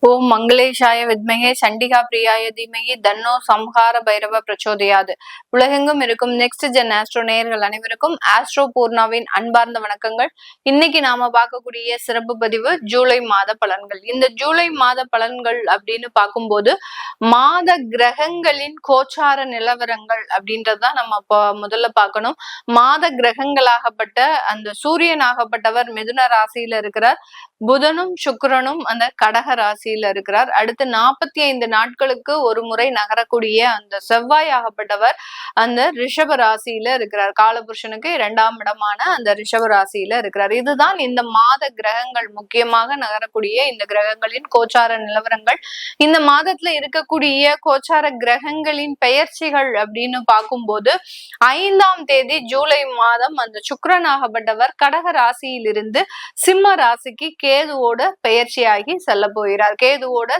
ஓம் மங்களேஷாய வித்மகே சண்டிகா பிரியாய தீமகி தன்னோ சம்ஹார பைரவ பிரச்சோதயாது. உலகெங்கும் இருக்கும் நெக்ஸ்ட் ஜென் ஆஸ்ட்ரோ நேயர்கள் அனைவருக்கும் ஆஸ்ட்ரோ பூர்ணாவின் அன்பார்ந்த வணக்கங்கள். இன்னைக்கு நாம பார்க்கக்கூடிய சிறப்பு பதிவு ஜூலை மாத பலன்கள். இந்த ஜூலை மாத பலன்கள் அப்படின்னு பார்க்கும்போது மாத கிரகங்களின் கோச்சார நிலவரங்கள் அப்படின்றதுதான் நம்ம முதல்ல பார்க்கணும். மாத கிரகங்களாகப்பட்ட அந்த சூரியனாகப்பட்டவர் மிதுன ராசியில இருக்கிறார். புதனும் சுக்கிரனும் அந்த கடக ராசியில இருக்கிறார். அடுத்து 45 நாட்களுக்கு ஒரு முறை நகரக்கூடிய அந்த செவ்வாய் ஆகப்பட்டவர் அந்த ரிஷப ராசியில இருக்கிறார். காலபுருஷனுக்கு 2ஆம் இடமான அந்த ரிஷப ராசியில இருக்கிறார். இதுதான் இந்த மாத கிரகங்கள், முக்கியமாக நகரக்கூடிய இந்த கிரகங்களின் கோச்சார நிலவரங்கள். இந்த மாதத்துல இருக்கக்கூடிய கோச்சார கிரகங்களின் பெயர்ச்சிகள் அப்படின்னு பார்க்கும்போது 5ஆம் தேதி ஜூலை மாதம் அந்த சுக்கிரன் ஆகப்பட்டவர் கடக ராசியிலிருந்து சிம்ம ராசிக்கு கேதுவோட பெயர்ச்சியாகி செல்ல போகிறார். கேதுவோட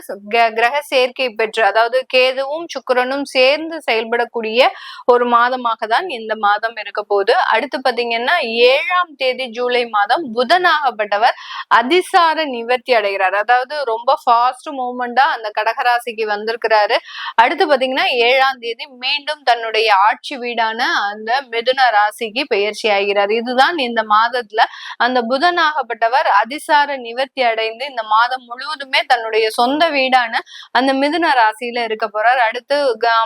கிரக சேர்க்கை பெற்று, அதாவது கேதுவும் சுக்கிரனும் சேர்ந்து செயல்படக்கூடிய ஒரு மாதமாக தான் இந்த மாதம் இருக்க போகுது. அடுத்து பாத்தீங்கன்னா 7ஆம் தேதி ஜூலை மாதம் புதனாகப்பட்டவர் அதிசார நிவர்த்தி அடைகிறார். அதாவது ரொம்ப ஃபாஸ்ட் மூவ்மெண்டா அந்த கடகராசிக்கு வந்திருக்கிறாரு. அடுத்து பாத்தீங்கன்னா 7ஆம் தேதி மீண்டும் தன்னுடைய ஆட்சி வீடான அந்த மிதுன ராசிக்கு பெயர்ச்சி ஆகிறார். இதுதான் இந்த மாதத்துல அந்த புதனாகப்பட்டவர் அதிசார நிவர்த்தி அடைந்து இந்த மாதம் முழுவதுமே தன்னுடைய சொந்த வீடான அந்த மிதுன ராசியில இருக்க போறார். அடுத்து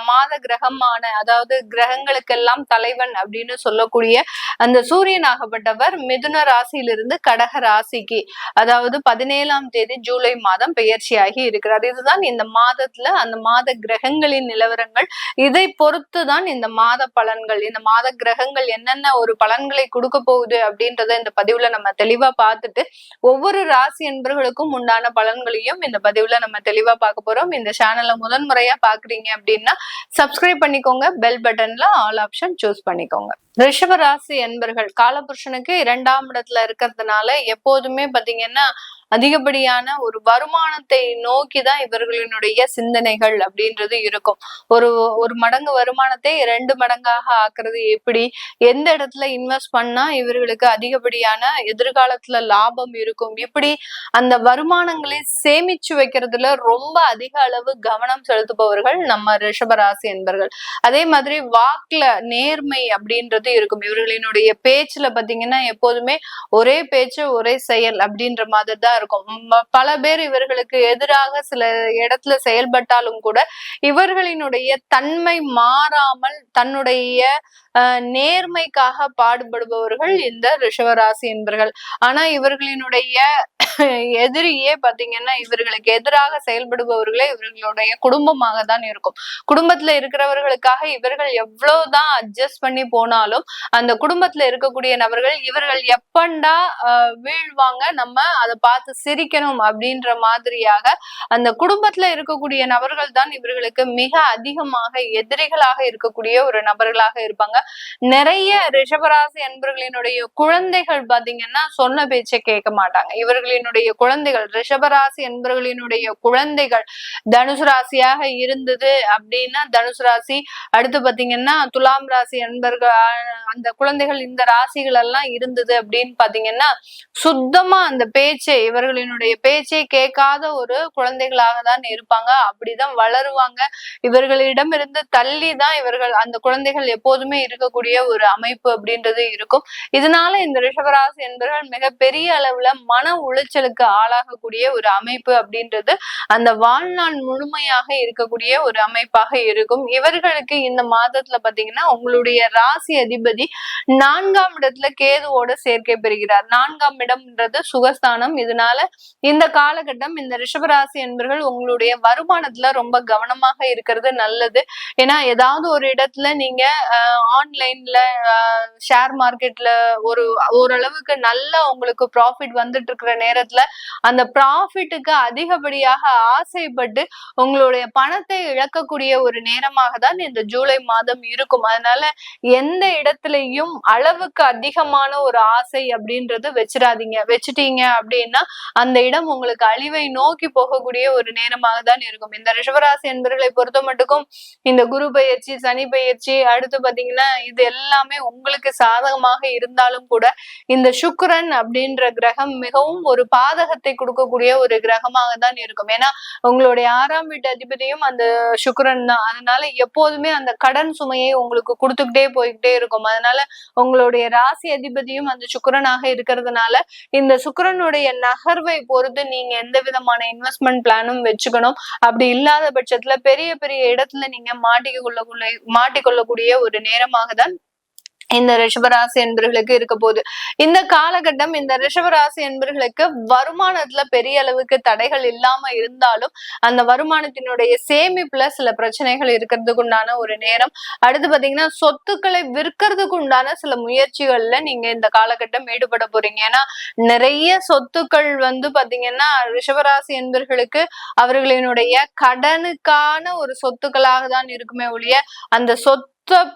மாத கிரகமான, அதாவது கிரகங்களுக்கெல்லாம் தலைவன் அப்படின்னு சொல்லக்கூடிய அந்த சூரியனாகப்பட்டவர் மிதுன ராசியிலிருந்து கடக ராசிக்கு, அதாவது 17ஆம் தேதி ஜூலை மாதம் பெயர்ச்சியாகி இருக்கிறார். இதுதான் இந்த மாதத்துல அந்த மாத கிரகங்களின் நிலவரங்கள். இதை பொறுத்துதான் இந்த மாத பலன்கள், இந்த மாத கிரகங்கள் என்னென்ன ஒரு பலன்களை கொடுக்க போகுது அப்படின்றத இந்த பதிவுல நம்ம தெளிவா பார்த்துட்டு ஒவ்வொரு ராசி என்பர்களுக்கும் உண்டான பலன்களையும் இந்த பதிவுல நம்ம தெளிவா பார்க்க போறோம். இந்த சேனலை முதன்முறையா பாக்குறீங்க அப்படின்னா சப்ஸ்கிரைப் பண்ணிக்கோங்க, பெல் பட்டன்ல ஆல் ஆப்ஷன் சூஸ் பண்ணிக்கோங்க. ரிஷப ராசி என்பர்கள் காலபுருஷனுக்கு 2ஆம் இடத்துல இருக்கிறதுனால எப்போதுமே பாத்தீங்கன்னா அதிகப்படியான ஒரு வருமானத்தை நோக்கிதான் இவர்களினுடைய சிந்தனைகள் அப்படின்றது இருக்கும். ஒரு மடங்கு வருமானத்தை 2 மடங்காக ஆக்குறது எப்படி, எந்த இடத்துல இன்வெஸ்ட் பண்ணா இவர்களுக்கு அதிகப்படியான எதிர்காலத்துல லாபம் இருக்கும், இப்படி அந்த வருமானங்களை சேமிச்சு வைக்கிறதுல ரொம்ப அதிக அளவு கவனம் செலுத்துபவர்கள் நம்ம ரிஷபராசி என்பர்கள். அதே மாதிரி வாக்குல நேர்மை அப்படின்றது இருக்கும். இவர்களினுடைய பேச்சுல பாத்தீங்கன்னா எப்போதுமே ஒரே பேச்சு ஒரே செயல் அப்படின்ற மாதிரி தான் இருக்கும். பல பேர் இவர்களுக்கு எதிராக சில இடத்துல செயல்பட்டாலும் கூட இவர்களினுடைய தன்மை மாறாமல் தன்னுடைய நேர்மைக்காக பாடுபடுபவர்கள் இந்த ரிஷபராசி என்பர்கள். ஆனா இவர்களினுடைய எதிரியே பாத்தீங்கன்னா இவர்களுக்கு எதிராக செயல்படுபவர்களே இவர்களுடைய குடும்பமாக தான் இருக்கும். குடும்பத்துல இருக்கிறவர்களுக்காக இவர்கள் எவ்வளவுதான் அட்ஜஸ்ட் பண்ணி போனாலும் அந்த குடும்பத்துல இருக்கக்கூடிய நபர்கள் இவர்கள் எப்பண்டா வீழ்வாங்க, நம்ம அதை பார்த்து சிரிக்கணும் அப்படின்ற மாதிரியாக அந்த குடும்பத்துல இருக்கக்கூடிய நபர்கள் தான் இவர்களுக்கு மிக அதிகமாக எதிரிகளாக இருக்கக்கூடிய ஒரு நபர்களாக இருப்பாங்க. நிறைய ரிஷபராசி என்பர்களினுடைய குழந்தைகள் பாத்தீங்கன்னா சொன்ன பேச்சை கேட்க மாட்டாங்க. இவர்களினுடைய குழந்தைகள், ரிஷபராசி என்பர்களினுடைய குழந்தைகள் தனுசு ராசியாக இருந்தது அப்படின்னா தனுசு ராசி, அடுத்து பாத்தீங்கன்னா துலாம் ராசி என்பர்கள் அந்த குழந்தைகள் இந்த ராசிகள் எல்லாம் இருந்தது அப்படின்னு பாத்தீங்கன்னா சுத்தமா அந்த பேச்சை, இவர்களினுடைய பேச்சை கேட்காத ஒரு குழந்தைகளாக தான் இருப்பாங்க. அப்படிதான் வளருவாங்க. இவர்களிடம் இருந்து தள்ளி தான் இவர்கள் அந்த குழந்தைகள் எப்போதுமே இருக்கக்கூடிய ஒரு அமைப்பு அப்படின்றது இருக்கும். இதனால இந்த ரிஷபராசி என்பவர்கள் மிகப்பெரிய அளவுல மன உளைச்சலுக்கு ஆளாகக்கூடிய ஒரு அமைப்பு அப்படின்றது அந்த வாழ்நாள் முழுமையாக இருக்கக்கூடிய ஒரு அமைப்பாக இருக்கும். இவர்களுக்கு இந்த மாதத்துல பாத்தீங்கன்னா உங்களுடைய ராசி அதிபதி 4ஆம் இடத்துல கேதுவோட சேர்க்கை பெறுகிறார். 4ஆம் இடம்ன்றது சுகஸ்தானம். இதனால இந்த காலகட்டம் இந்த ரிஷபராசி என்பவர்கள் உங்களுடைய வருமானத்துல ரொம்ப கவனமாக இருக்கிறது நல்லது. ஏன்னா ஏதாவது ஒரு இடத்துல நீங்க ஆன்லைன்ல ஷேர் மார்க்கெட்ல ஓரளவுக்கு நல்ல உங்களுக்கு ப்ராஃபிட் வந்துட்டு இருக்கிற நேரத்துல அந்த ப்ராஃபிட்டுக்கு அதிகப்படியாக ஆசைப்பட்டு உங்களுடைய பணத்தை இழக்கக்கூடிய ஒரு நேரமாக தான் இந்த ஜூலை மாதம் இருக்கும். அதனால எந்த இடத்துலயும் அளவுக்கு அதிகமான ஒரு ஆசை அப்படின்றது வச்சிடாதீங்க. வச்சுட்டீங்க அப்படின்னா அந்த இடம் உங்களுக்கு அழிவை நோக்கி போகக்கூடிய ஒரு நேரமாக தான் இருக்கும். இந்த ரிஷபராசி என்பர்களை பொறுத்த மட்டுக்கும் இந்த குரு பயிற்சி, சனி பயிற்சி, அடுத்து பாத்தீங்கன்னா இது எல்லாமே உங்களுக்கு சாதகமாக இருந்தாலும் கூட இந்த சுக்கிரன் அப்படின்ற கிரகம் மிகவும் ஒரு பாதகத்தை கொடுக்கக்கூடிய ஒரு கிரகமாக தான் இருக்கும். ஏன்னா உங்களுடைய 6ஆம் வீட்டு அதிபதியும் அந்த சுக்கிரன் தான். அதனால எப்போதுமே அந்த கடன் சுமையை உங்களுக்கு கொடுத்துக்கிட்டே போய்கிட்டே இருக்கும். அதனால உங்களுடைய ராசி அதிபதியும் அந்த சுக்கிரனாக இருக்கிறதுனால இந்த சுக்கிரனுடைய நகர்வை பொறுத்து நீங்க எந்த விதமான இன்வெஸ்ட்மெண்ட் பிளானும் வச்சுக்கணும். அப்படி இல்லாத பட்சத்துல பெரிய பெரிய இடத்துல நீங்க மாட்டிக்கொள்ளக்கூடிய ஒரு நேரமாக தான் இந்த ரிஷபராசி என்பர்களுக்கு இருக்க போகுது. இந்த காலகட்டம் இந்த ரிஷபராசி என்பர்களுக்கு வருமானத்துல பெரிய அளவுக்கு தடைகள் இல்லாம இருந்தாலும் அந்த வருமானத்தினுடைய சேமிப்புல சில பிரச்சனைகள் இருக்கிறதுக்கு உண்டான ஒரு நேரம். அடுத்து பாத்தீங்கன்னா சொத்துக்களை விற்கிறதுக்கு உண்டான சில முயற்சிகள்ல நீங்க இந்த காலகட்டம் ஈடுபட போறீங்க. ஏன்னா நிறைய சொத்துக்கள் பாத்தீங்கன்னா ரிஷபராசி என்பர்களுக்கு அவர்களினுடைய கடனுக்கான ஒரு சொத்துக்களாக தான் இருக்குமே ஒழிய அந்த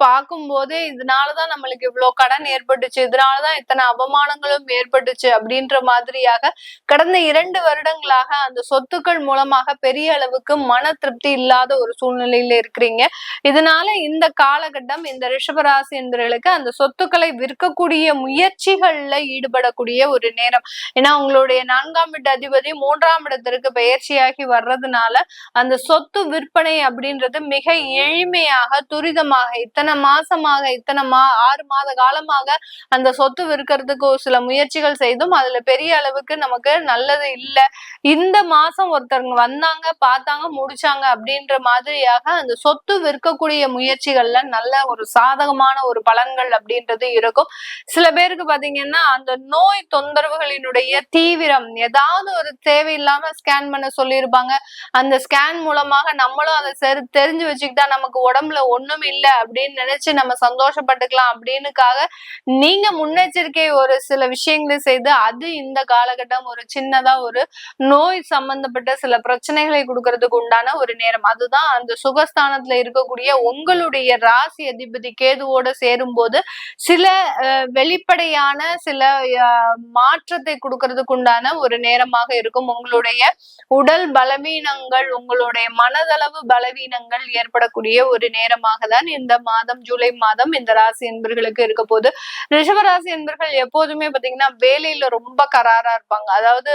பார்க்கும் போதே இதனாலதான் நம்மளுக்கு இவ்வளவு கடன் ஏற்பட்டுச்சு, இதனாலதான் இத்தனை அவமானங்களும் ஏற்பட்டுச்சு அப்படின்ற மாதிரியாக கடந்த 2 வருடங்களாக அந்த சொத்துக்கள் மூலமாக பெரிய அளவுக்கு மன திருப்தி இல்லாத ஒரு சூழ்நிலையில இருக்கிறீங்க. இதனால இந்த காலகட்டம் இந்த ரிஷபராசி என்பவர்களுக்கு அந்த சொத்துக்களை விற்கக்கூடிய முயற்சிகள்ல ஈடுபடக்கூடிய ஒரு நேரம். ஏன்னா உங்களுடைய 4ஆம் வீட்டு அதிபதி 3ஆம் இடத்திற்கு பயிற்சியாகி வர்றதுனால அந்த சொத்து விற்பனை அப்படின்றது மிக எளிமையாக துரிதமாக இத்தனை மாசமாக 6 மாத காலமாக அந்த சொத்து விற்கிறதுக்கு சில முயற்சிகள் செய்தும் அதுல பெரிய அளவுக்கு நமக்கு நல்லது இல்ல. இந்த மாசம் ஒருத்தவங்க வந்தாங்க, பார்த்தாங்க, முடிச்சாங்க அப்படின்ற மாதிரியாக அந்த சொத்து விற்கக்கூடிய முயற்சிகள்ல நல்ல ஒரு சாதகமான ஒரு பலன்கள் அப்படின்றது இருக்கும். சில பேருக்கு பாத்தீங்கன்னா அந்த நோய் தொந்தரவுகளினுடைய தீவிரம் ஏதாவது ஒரு தேவையில்லாம ஸ்கேன் பண்ண சொல்லியிருப்பாங்க. அந்த ஸ்கேன் மூலமாக நம்மளும் அதை தெரிஞ்சு வச்சுக்கிட்டா நமக்கு உடம்புல ஒண்ணும் இல்லை அப்படின்னு நினைச்சு நம்ம சந்தோஷப்பட்டுக்கலாம் அப்படின்னுக்காக நீங்க முன்னெச்சரிக்கை ஒரு சில விஷயங்களை செய்து அது இந்த காலகட்டம் ஒரு சின்னதா ஒரு நோய் சம்பந்தப்பட்ட சில பிரச்சனைகளை கொடுக்கறதுக்கு உண்டான ஒரு நேரம். அதுதான் அந்த சுகஸ்தானத்துல இருக்கக்கூடிய உங்களுடைய ராசி அதிபதி கேதுவோட சேரும் போது சில வெளிப்படையான சில மாற்றத்தை கொடுக்கறதுக்கு உண்டான ஒரு நேரமாக இருக்கும். உங்களுடைய உடல் பலவீனங்கள், உங்களுடைய மனதளவு பலவீனங்கள் ஏற்படக்கூடிய ஒரு நேரமாக தான் இந்த மாதம் ஜூலை மாதம் இந்த ராசி என்பர்களுக்கு இருக்க போது. ரிஷபராசி என்பர்கள் எப்போதுமே பாத்தீங்கன்னா வேலையில ரொம்ப கராரா இருப்பாங்க. அதாவது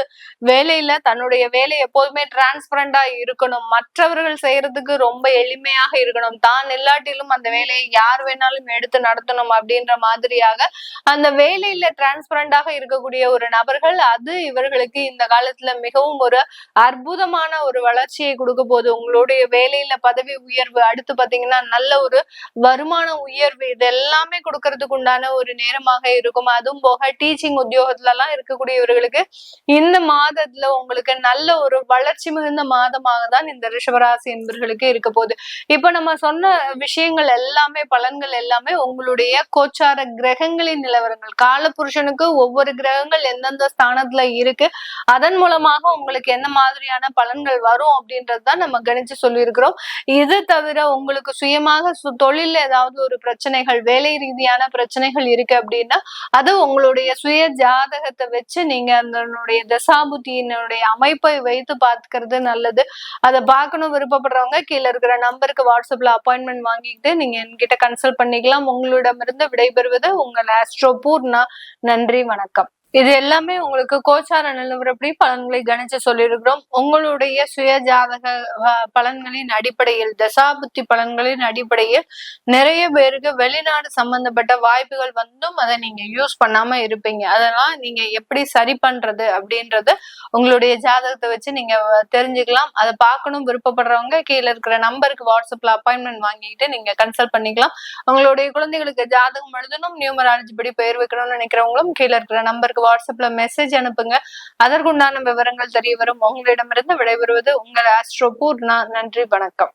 வேலையில தன்னுடைய வேலை எப்போதுமே டிரான்ஸ்பரண்டா இருக்கணும், மற்றவர்கள் செய்யறதுக்கு ரொம்ப எளிமையாக இருக்கணும், தான் இல்லாட்டிலும் அந்த வேலையை யார் வேணாலும் எடுத்து நடத்தணும் அப்படின்ற மாதிரியாக அந்த வேலையில டிரான்ஸ்பரண்டாக இருக்கக்கூடிய ஒரு நபர்கள். அது இவர்களுக்கு இந்த காலத்துல மிகவும் ஒரு அற்புதமான ஒரு வளர்ச்சியை கொடுக்க போது. உங்களுடைய வேலையில பதவி உயர்வு, அடுத்து பாத்தீங்கன்னா நல்ல ஒரு வருமான உயர்வு, இது எல்லாமே கொடுக்கறதுக்கு உண்டான ஒரு நேரமாக இருக்கும். அதுவும் போக டீச்சிங் உத்தியோகத்துல எல்லாம் இருக்கக்கூடியவர்களுக்கு இந்த மாதத்துல உங்களுக்கு நல்ல ஒரு வளர்ச்சி மிகுந்த மாதமாக தான் இந்த ரிஷபராசி என்பர்களுக்கு இருக்க போகுது. இப்ப நம்ம சொன்ன விஷயங்கள் எல்லாமே, பலன்கள் எல்லாமே உங்களுடைய கோச்சார கிரகங்களின் நிலவரங்கள். காலபுருஷனுக்கு ஒவ்வொரு கிரகங்கள் எந்தெந்த ஸ்தானத்துல இருக்கு, அதன் மூலமாக உங்களுக்கு என்ன மாதிரியான பலன்கள் வரும் அப்படின்றதுதான் நம்ம கணிச்சு சொல்லியிருக்கிறோம். இது தவிர உங்களுக்கு சுயமாக தொழில ஏதாவது ஒரு பிரச்சனைகள், வேலை ரீதியான பிரச்சனைகள் இருக்கு அப்படின்னா அது உங்களுடைய சுய ஜாதகத்தை வச்சு நீங்க அதனுடைய தசாபுத்தியினுடைய அமைப்பை வைத்து பார்த்துக்கிறது நல்லது. அதை பார்க்கணும் விருப்பப்படுறவங்க கீழே இருக்கிற நம்பருக்கு வாட்ஸ்அப்ல அப்பாயின்மெண்ட் வாங்கிட்டு நீங்க என்கிட்ட கன்சல்ட் பண்ணிக்கலாம். உங்களிடமிருந்து விடைபெறுவது உங்கள் ஆஸ்ட்ரோ பூர்ணா. நன்றி, வணக்கம். இது எல்லாமே உங்களுக்கு கோச்சார நிலவரப்படி பலன்களை கணிச்சு சொல்லியிருக்கிறோம். உங்களுடைய சுய ஜாதக பலன்களின் அடிப்படையில், தசாபுத்தி பலன்களின் அடிப்படையில் நிறைய பேருக்கு வெளிநாடு சம்பந்தப்பட்ட வாய்ப்புகள் வந்தும் அதை நீங்க யூஸ் பண்ணாம இருப்பீங்க. அதெல்லாம் நீங்க எப்படி சரி பண்றது அப்படின்றது உங்களுடைய ஜாதகத்தை வச்சு நீங்க தெரிஞ்சுக்கலாம். அதை பார்க்கணும் விருப்பப்படுறவங்க கீழே இருக்கிற நம்பருக்கு வாட்ஸ்அப்ல அப்பாயின்மெண்ட் வாங்கிட்டு நீங்க கன்சல்ட் பண்ணிக்கலாம். உங்களுடைய குழந்தைகளுக்கு ஜாதகம் எழுதணும், நியூமராலஜி படி பெயர் வைக்கணும்னு நினைக்கிறவங்களும் கீழே இருக்கிற நம்பருக்கு வாட்ஸ்அப்ல மெசேஜ் அனுப்புங்க. அதற்குண்டான விவரங்கள் தெரிய வரும். உங்களிடமிருந்து விடைபெறுவது உங்கள் ஆஸ்ட்ரோ பூர்ணா. நன்றி, வணக்கம்.